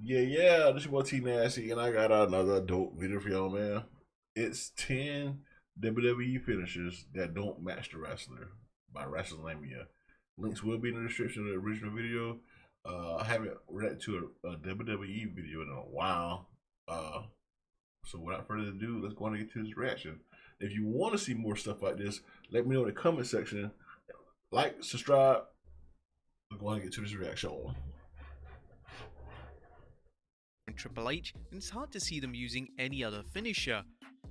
Yeah, this your boy T Nasty, and I got another dope video for y'all, man. It's 10 WWE finishers that don't match the wrestler by WrestleMania. Links will be in the description of the original video. I haven't read to a WWE video in a while. So without further ado, let's go on and get to this reaction. If you want to see more stuff like this, let me know in the comment section. Like, subscribe. Let's go on and get to this reaction. Triple H, and it's hard to see them using any other finisher.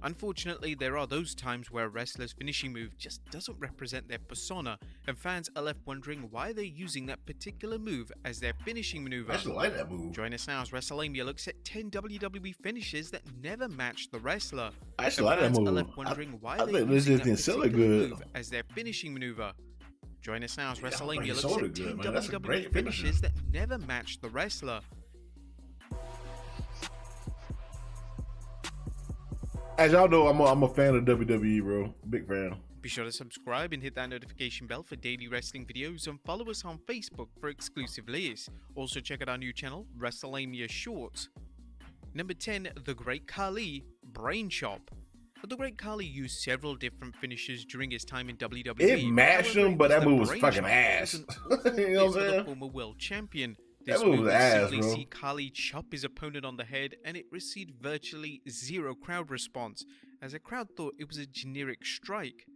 Unfortunately, there are those times where a wrestler's finishing move just doesn't represent their persona, and fans are left wondering why they're using that particular move as their finishing maneuver. I actually like that move. Join us now as WrestleMania looks at 10 WWE finishes that never match the wrestler. I actually like that move. Fans are left wondering why I they're think this using just that didn't sell it particular good move as their finishing maneuver. Join us now as Yeah, WrestleMania it looks sold at it good, 10 man. That's a WWE great finishes finisher. that never match the wrestler. As y'all know, I'm a fan of WWE, bro. Big fan. Be sure to subscribe and hit that notification bell for daily wrestling videos, and follow us on Facebook for exclusive lists. Also check out our new channel, WrestleMania Shorts. Number 10, The Great Khali, Brain Chop. The Great Khali used several different finishes during his time in WWE. It matched him, but that move was fucking ass. You know what I'm saying? The former world champion. That This move move was would ass, simply bro. see Khali chop his opponent on the head, and it received virtually zero crowd response, as the crowd thought it was a generic strike.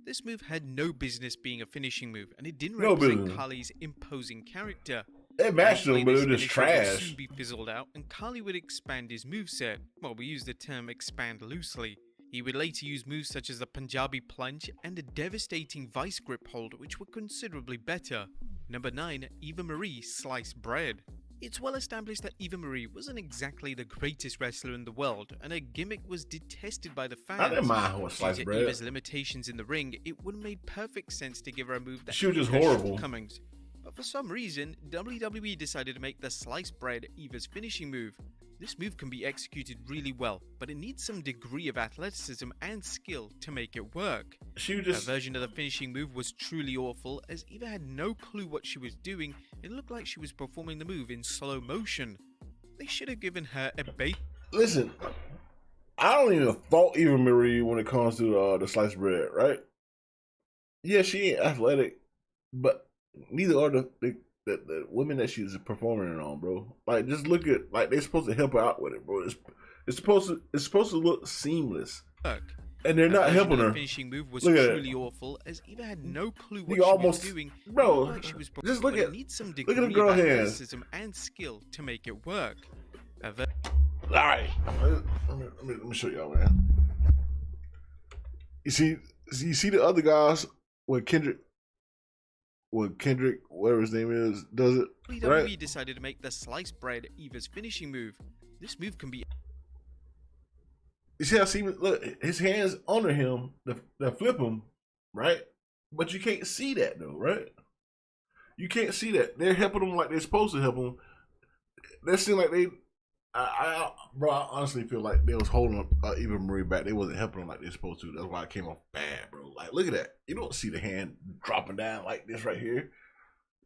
This move had no business being a finishing move, and it didn't represent Khali's imposing character. It matched him, but it was just trash. Would soon be fizzled out, and Khali would expand his moveset. Well, we use the term expand loosely. He would later use moves such as the Punjabi plunge and a devastating vice grip hold, which were considerably better. Number 9, Eva Marie Sliced Bread. It's well established that Eva Marie wasn't exactly the greatest wrestler in the world, and her gimmick was detested by the fans. I didn't mind her with sliced bread. Eva's limitations in the ring, it would have made perfect sense to give her a move that she was just had horrible. shortcomings. But for some reason, WWE decided to make the sliced bread Eva's finishing move. This move can be executed really well, but it needs some degree of athleticism and skill to make it work. Her version of the finishing move was truly awful, as Eva had no clue what she was doing. It looked like she was performing the move in slow motion. They should have given her a bait. Listen, I don't even fault Eva Marie when it comes to the sliced bread, right? Yeah, she ain't athletic, but neither are the women that she's performing on, bro. Like, just look at, like, they're supposed to help her out with it, bro. It's supposed to look seamless, and they're not helping her. The finishing move was truly awful, as Eva had no clue what she was doing. Bro, like she was just look at some look at the girl hands. Athleticism and skill to make it work. All right, let me show y'all, man. You see the other guys with Kendrick, whatever his name is, does it, right? WWE decided to make the sliced bread Eva's finishing move. This move can be... You see how look, his hands under him, they flip him, right? But you can't see that though, right? You can't see that. They're helping him like they're supposed to help him. They seem like bro, I honestly feel like they was holding Eva Marie back. They wasn't helping him like they're supposed to. That's why it came off bad, bro. Like, look at that. You don't see the hand dropping down like this right here.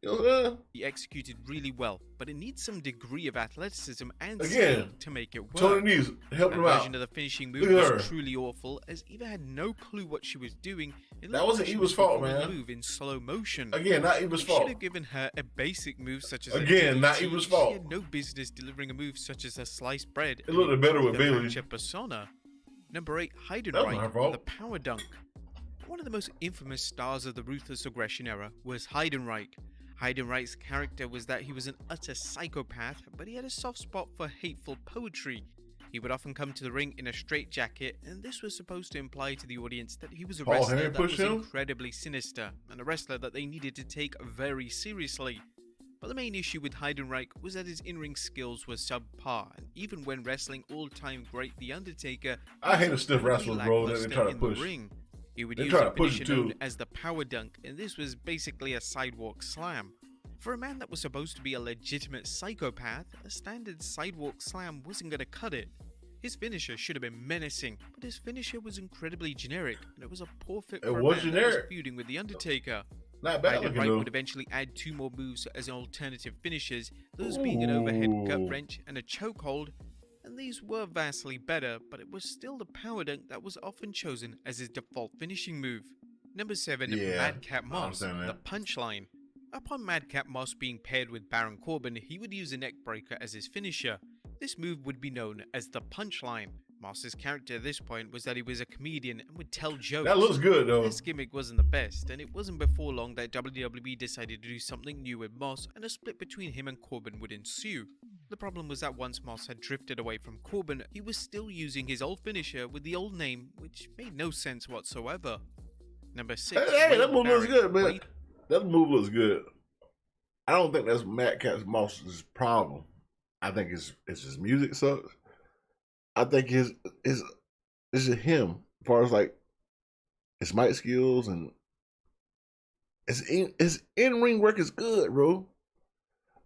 You know what I'm saying? He executed really well, but it needs some degree of athleticism and skill to make it work. Tony needs helping him out. Version of the finishing move was truly awful, as Eva had no clue what she was doing. That wasn't Eva's fault, man. Move in slow motion. Again, not Eva's fault. Should have given her a basic move such as again, not Eva's fault. She had no business delivering a move such as a sliced bread. It looked better with Bailey. Persona. Number 8, Heidenreich, the Power Dunk. One of the most infamous stars of the Ruthless Aggression era was Heidenreich. Heidenreich's character was that he was an utter psychopath, but he had a soft spot for hateful poetry. He would often come to the ring in a straitjacket, and this was supposed to imply to the audience that he was a wrestler that was incredibly sinister, and a wrestler that they needed to take very seriously. But the main issue with Heidenreich was that his in-ring skills were subpar, and even when wrestling all-time great The Undertaker, I hate a stiff wrestler, bro, that they try to push. He would use a finisher known as the Power Dunk, and this was basically a sidewalk slam. For a man that was supposed to be a legitimate psychopath, a standard sidewalk slam wasn't going to cut it. His finisher should have been menacing, but his finisher was incredibly generic, and it was a poor fit for a man that was feuding with The Undertaker. Not bad looking, Heidenreich though. would eventually add 2 more moves as alternative finishes, those being an overhead gut wrench and a chokehold, and these were vastly better, but it was still the power dunk that was often chosen as his default finishing move. Number 7, Madcap Moss, the punchline. Upon Madcap Moss being paired with Baron Corbin, he would use a neckbreaker as his finisher. This move would be known as the punchline. Moss's character at this point was that he was a comedian and would tell jokes. That looks good, though. This gimmick wasn't the best, and it wasn't before long that WWE decided to do something new with Moss, and a split between him and Corbin would ensue. The problem was that once Moss had drifted away from Corbin, he was still using his old finisher with the old name, which made no sense whatsoever. Number 6. Hey, that move looks good, man. That move looks good. I don't think that's Madcap Moss's problem. I think it's his music sucks. I think it's just him as far as like his mic skills and his in-ring work is good, bro.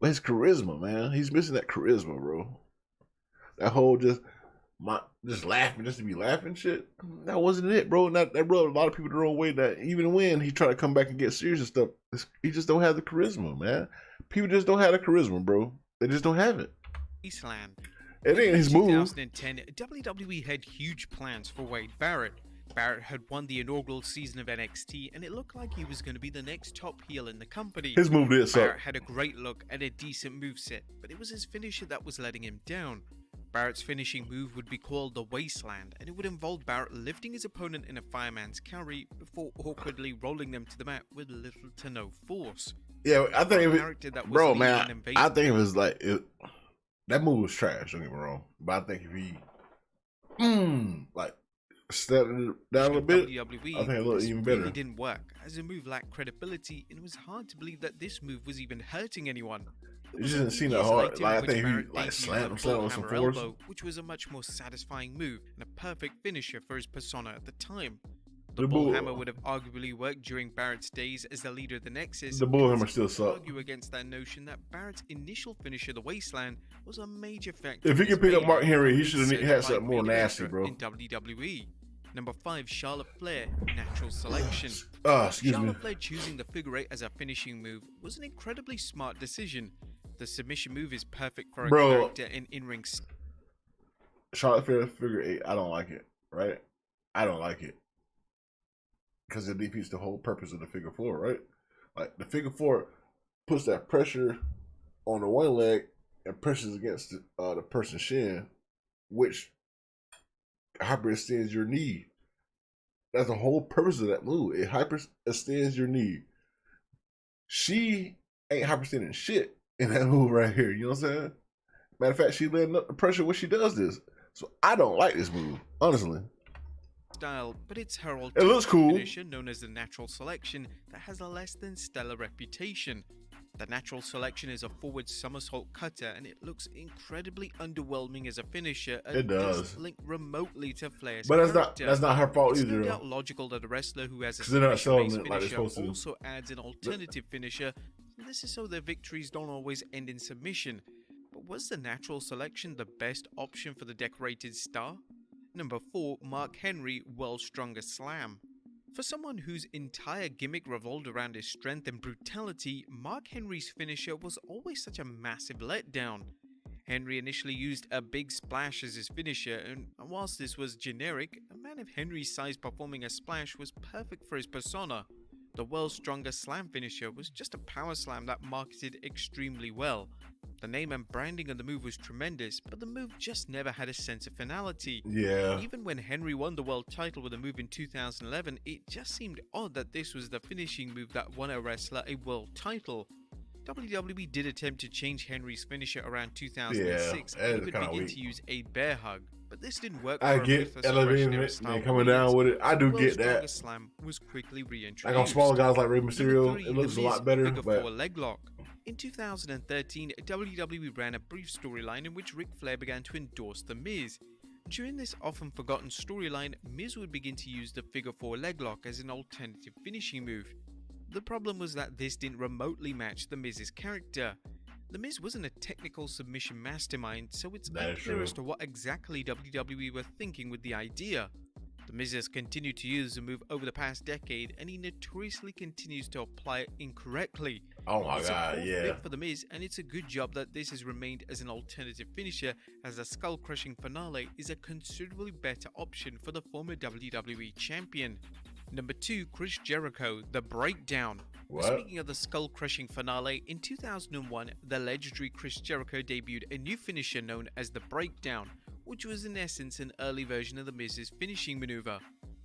But his charisma, man, he's missing that charisma, bro. That whole just laughing just to be laughing shit, that wasn't it, bro. And that rubbed a lot of people the wrong way. That even when he tried to come back and get serious and stuff, he just don't have the charisma, man. People just don't have the charisma, bro. They just don't have it. Wasteland. It ain't his move. In 2010, WWE had huge plans for Wade Barrett. Barrett had won the inaugural season of NXT, and it looked like he was going to be the next top heel in the company. His move did suck. Barrett had a great look and a decent moveset, but it was his finisher that was letting him down. Barrett's finishing move would be called the Wasteland, and it would involve Barrett lifting his opponent in a fireman's carry before awkwardly rolling them to the mat with little to no force. Yeah, I think bro, man, I think it was like that move was trash. Don't get me wrong, but I think if he like stepped it down a bit, I think it looked even better. It didn't work as the move lacked credibility, and it was hard to believe that this move was even hurting anyone. It just didn't seem that hard. Like I think he like slammed him with some force, elbow, which was a much more satisfying move and a perfect finisher for his persona at the time. The bullhammer would have arguably worked during Barrett's days as the leader of the Nexus. The bullhammer still sucked. Argue against that notion that Barrett's initial finisher, the Wasteland, was a major factor. If he could pick up Mark Henry, he should have had something more nasty, bro. In WWE. Number 5, Charlotte Flair, natural selection. Excuse me. Charlotte Flair choosing the figure 8 as a finishing move was an incredibly smart decision. The submission move is perfect for a character in ring. Charlotte Flair figure 8, I don't like it, right? I don't like it. Because it defeats the whole purpose of the figure 4, right? Like the figure 4 puts that pressure on the one leg and presses against the person's shin, which hyperextends your knee. That's the whole purpose of that move. It hyperextends your knee. She ain't hyperextending shit in that move right here. You know what I'm saying? Matter of fact, she letting up the pressure when she does this. So I don't like this move, honestly. Style, but it's her it looks cool. Finisher known as the natural selection that has a less than stellar reputation. The natural selection is a forward somersault cutter, and it looks incredibly underwhelming as a finisher. It does link remotely to Flair's but that's not her fault either. It's no doubt logical that a wrestler who has a finisher also adds an alternative finisher. This is so their victories don't always end in submission. But was the natural selection the best option for the decorated star? Number 4, Mark Henry, World's Strongest Slam. For someone whose entire gimmick revolved around his strength and brutality, Mark Henry's finisher was always such a massive letdown. Henry initially used a big splash as his finisher, and whilst this was generic, a man of Henry's size performing a splash was perfect for his persona. The World's Strongest Slam finisher was just a power slam that marketed extremely well. The name and branding of the move was tremendous, but the move just never had a sense of finality. Yeah. Even when Henry won the world title with a move in 2011, it just seemed odd that this was the finishing move that won a wrestler a world title. WWE did attempt to change Henry's finisher around 2006 and he would begin to use a bear hug, but this didn't work. I get elevating it and coming down with it. I do get that. Slam was quickly reintroduced. Like on smaller guys like Rey Mysterio, it looks a lot better. But leg lock. In 2013, WWE ran a brief storyline in which Ric Flair began to endorse The Miz. During this often forgotten storyline, Miz would begin to use the figure 4 leg lock as an alternative finishing move. The problem was that this didn't remotely match The Miz's character. The Miz wasn't a technical submission mastermind, so it's unclear as to what exactly WWE were thinking with the idea. The Miz has continued to use the move over the past decade, and he notoriously continues to apply it incorrectly. Oh my God, yeah. For the Miz, and it's a good job that this has remained as an alternative finisher, as a skull-crushing finale is a considerably better option for the former WWE champion. Number 2, Chris Jericho, the Breakdown. What? Speaking of the skull-crushing finale, in 2001, the legendary Chris Jericho debuted a new finisher known as the Breakdown, which was in essence an early version of the Miz's finishing maneuver.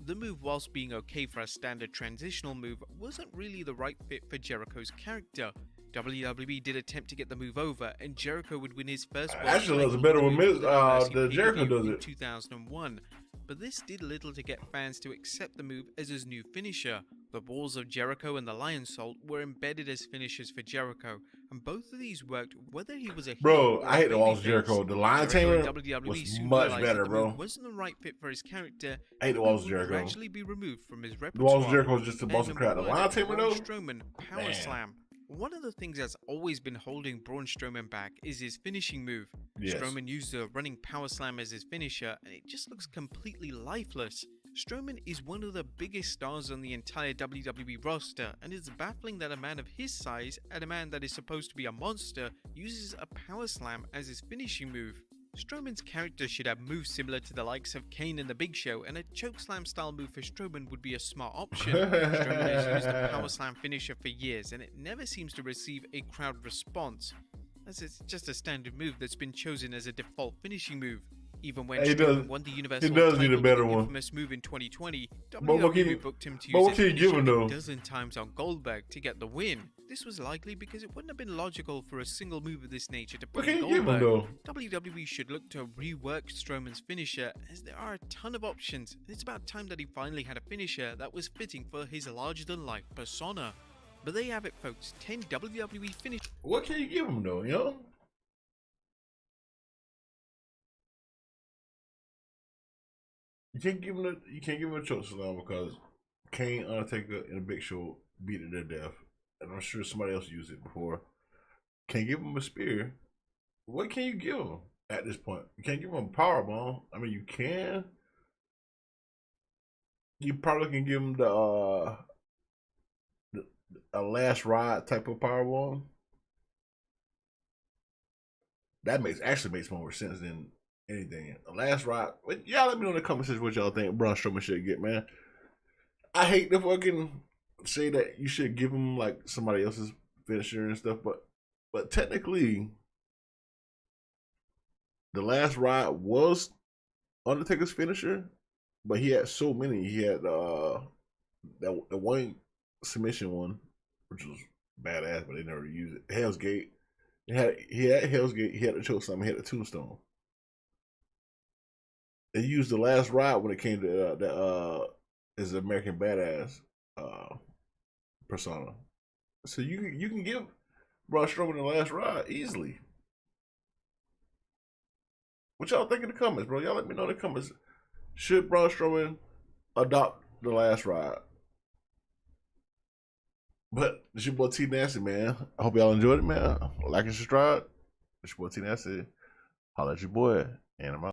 The move, whilst being okay for a standard transitional move, wasn't really the right fit for Jericho's character. WWE did attempt to get the move over, and Jericho would win his first world actually does better with Miz. The Jericho does it. 2001. But this did little to get fans to accept the move as his new finisher. The Balls of Jericho and the Lion Salt were embedded as finishers for Jericho, and both of these worked whether he was a bro. I hate the Balls of Jericho. The Lion Tamer was much better, bro. Wasn't the right fit for his character. I hate the Balls of Jericho. Gradually be removed from his repertoire. The Balls of Jericho was just a boss of crap. The Lion Tamer though. Strowman, POWERSLAM. One of the things that's always been holding Braun Strowman back is his finishing move. Yes. Strowman used the running POWERSLAM as his finisher, and it just looks completely lifeless. Strowman is one of the biggest stars on the entire WWE roster, and it's baffling that a man of his size, and a man that is supposed to be a monster, uses a POWERSLAM as his finishing move. Strowman's character should have moves similar to the likes of Kane and the Big Show, and a chokeslam style move for Strowman would be a smart option. Strowman has used the POWERSLAM finisher for years, and it never seems to receive a crowd response, as it's just a standard move that's been chosen as a default finishing move. Even when Strowman won the Universal title need a better with the infamous move in 2020, WWE booked him to use it a dozen times on Goldberg to get the win. This was likely because it wouldn't have been logical for a single move of this nature to put in Goldberg. WWE should look to rework Strowman's finisher, as there are a ton of options, and it's about time that he finally had a finisher that was fitting for his larger-than-life persona. But there you have it, folks. 10 WWE finishes. What can you give him, though, you know? You can't give him a chokeslam because Kane, Undertaker, and the Big Show beat it to death, and I'm sure somebody else used it before. Can't give him a spear. What can you give him at this point? You can't give him a powerbomb. I mean, you can. You probably can give him a last ride type of powerbomb. That actually makes more sense than anything. The last ride. Y'all let me know in the comment section what y'all think Braun Strowman should get, man. I hate to fucking say that you should give him like somebody else's finisher and stuff, but technically the last ride was Undertaker's finisher, but he had so many. He had the one submission one, which was badass, but they never used it. Hell's Gate. He had Hell's Gate. He had the chokeslam. He had the tombstone. They used the last ride when it came to his American Badass persona. So you can give Braun Strowman the last ride easily. What y'all think in the comments, bro? Y'all let me know in the comments. Should Braun Strowman adopt the last ride? But it's your boy T Nasty, man. I hope y'all enjoyed it, man. Like and subscribe. It's your boy T Nasty. Holla at your boy. And I'm out.